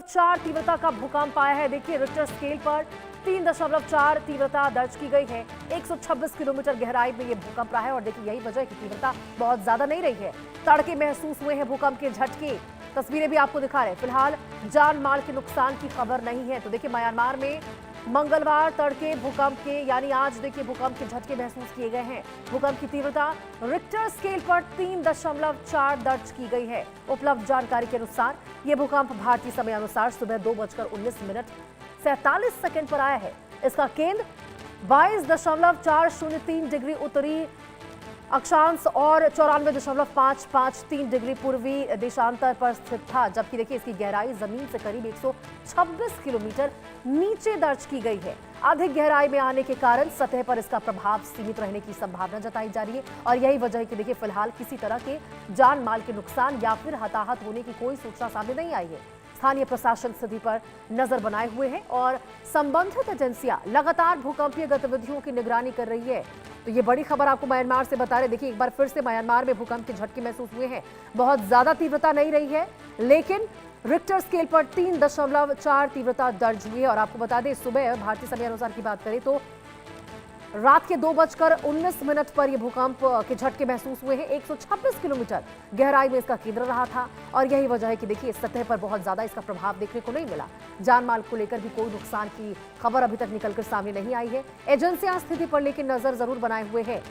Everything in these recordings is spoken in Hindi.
3.4 तीव्रता का भूकंप आया है। देखिए रिक्टर स्केल पर 3.4 तीव्रता दर्ज की गई है। 126 किलोमीटर गहराई में ये भूकंप रहा है और देखिए यही वजह है कि तीव्रता बहुत ज्यादा नहीं रही है। तड़के महसूस हुए हैं भूकंप के झटके, तस्वीरें भी आपको दिखा रहे हैं। फिलहाल जान माल के नुकसान की खबर नहीं है। तो देखिए म्यांमार में मंगलवार तड़के भूकंप के यानी आज देखिए भूकंप के झटके महसूस किए गए हैं। भूकंप की तीव्रता रिक्टर स्केल पर 3.4 दर्ज की गई है। उपलब्ध जानकारी के अनुसार यह भूकंप भारतीय समय अनुसार सुबह 2:19 पर आया है। इसका केंद्र 22.403 डिग्री उत्तरी अक्षांश और 94.553 डिग्री पूर्वी देशांतर पर स्थित था, जबकि देखिए इसकी गहराई जमीन से करीब 126 किलोमीटर नीचे दर्ज की गई है। अधिक गहराई में आने के कारण सतह पर इसका प्रभाव सीमित रहने की संभावना जताई जा रही है और यही वजह है कि देखिए फिलहाल किसी तरह के जान माल के नुकसान या फिर हताहत होने की कोई सूचना सामने नहीं आई है। स्थानीय प्रशासन स्थिति पर नजर बनाए हुए हैं और संबंधित एजेंसियां लगातार भूकंपीय गतिविधियों की निगरानी कर रही है। तो ये बड़ी खबर आपको म्यांमार से बता रहे। देखिए एक बार फिर से म्यांमार में भूकंप के झटके महसूस हुए हैं। बहुत ज्यादा तीव्रता नहीं रही है, लेकिन रिक्टर स्केल पर 3.4 तीव्रता दर्ज हुई है। और आपको बता दें सुबह भारतीय समय अनुसार की बात करें तो रात के 2:19 पर यह भूकंप के झटके महसूस हुए हैं। 126 किलोमीटर गहराई में इसका केंद्र रहा था और यही वजह है कि देखिए सतह पर बहुत ज्यादा इसका प्रभाव देखने को नहीं मिला। जान माल को लेकर भी कोई नुकसान की खबर अभी तक निकलकर सामने नहीं आई है। एजेंसियां स्थिति पर लेकिन नजर जरूर बनाए हुए हैं।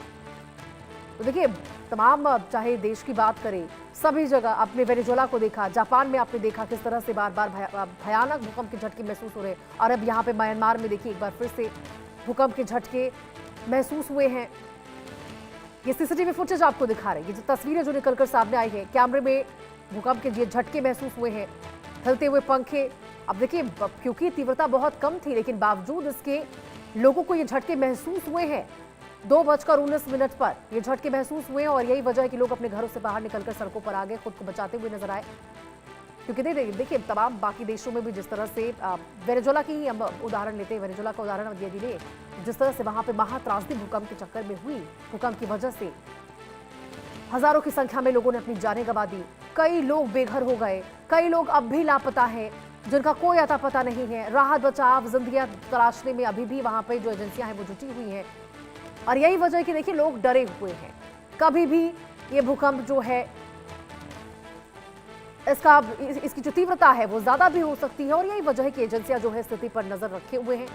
तो देखिए तमाम चाहे देश की बात करें, सभी जगह आपने वेनेजुएला को देखा, जापान में आपने देखा किस तरह से बार बार भयानक भूकंप के झटके महसूस हो रहे हैं और अब यहाँ पे म्यांमार में देखिए एक बार फिर से भूकंप के झटके महसूस हुए हैं। ये सीसीटीवी फुटेज आपको दिखा रहे हैं, ये जो तस्वीरें जो निकलकर सामने आई है, कैमरे में भूकंप के ये झटके महसूस हुए हैं, हिलते हुए पंखे। अब देखिए क्योंकि तीव्रता बहुत कम थी लेकिन बावजूद इसके लोगों को ये झटके महसूस हुए हैं। 2:19 पर ये झटके महसूस हुए हैं और यही वजह है कि लोग अपने घरों से बाहर निकलकर सड़कों पर आ गए, खुद को बचाते हुए नजर आए। क्योंकि देखिए तमाम बाकी देशों में भी जिस तरह से वेनेजुएला की ही हम उदाहरण लेते हैं, वेनेजुएला का उदाहरण यदि लें, जिस तरह से वहां पे महात्रासदी भूकंप के चक्कर में हुई, भूकंप की वजह से हजारों की संख्या में लोगों ने अपनी जानें गंवा दी। कई लोग बेघर हो गए, कई लोग अब भी लापता हैं, जिनका कोई अता पता नहीं है। राहत बचाव जिंदगियां तलाशने में अभी भी वहां पे जो एजेंसियां हैं वो जुटी हुई हैं और यही वजह है कि देखिए लोग डरे हुए हैं। कभी भी ये भूकंप जो है इसकी जो तीव्रता है वो ज्यादा भी हो सकती है और यही वजह है कि एजेंसियां जो है स्थिति पर नजर रखे हुए हैं।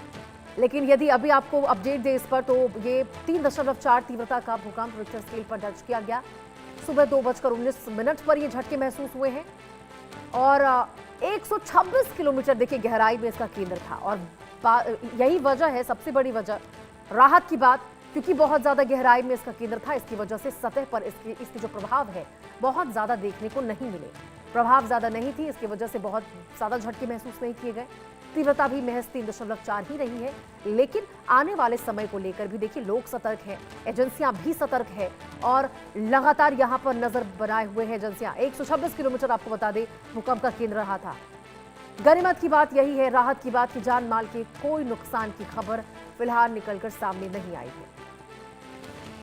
लेकिन यदि अभी आपको अपडेट दे इस पर तो ये 3.4 तीव्रता का भूकंप रिक्टर स्केल पर दर्ज किया गया। सुबह 2:19 पर ये झटके महसूस हुए हैं और 126 किलोमीटर देखिए गहराई में इसका केंद्र था और यही वजह है, सबसे बड़ी वजह राहत की बात, क्योंकि बहुत ज्यादा गहराई में इसका केंद्र था। इसकी वजह से सतह पर इसके जो प्रभाव है बहुत ज्यादा देखने को नहीं मिले। प्रभाव ज्यादा नहीं थी, इसकी वजह से बहुत ज्यादा झटके महसूस नहीं किए गए। तीव्रता भी महज 3.4 ही रही है। लेकिन आने वाले समय को लेकर भी देखिए लोग सतर्क हैं, एजेंसियां भी सतर्क है और लगातार यहां पर नजर बनाए हुए हैं एजेंसियां। 126 किलोमीटर आपको बता दें भूकंप का केंद्र रहा था। गनीमत की बात यही है, राहत की बात कि जान माल के कोई नुकसान की खबर फिलहाल निकलकर सामने नहीं आई है।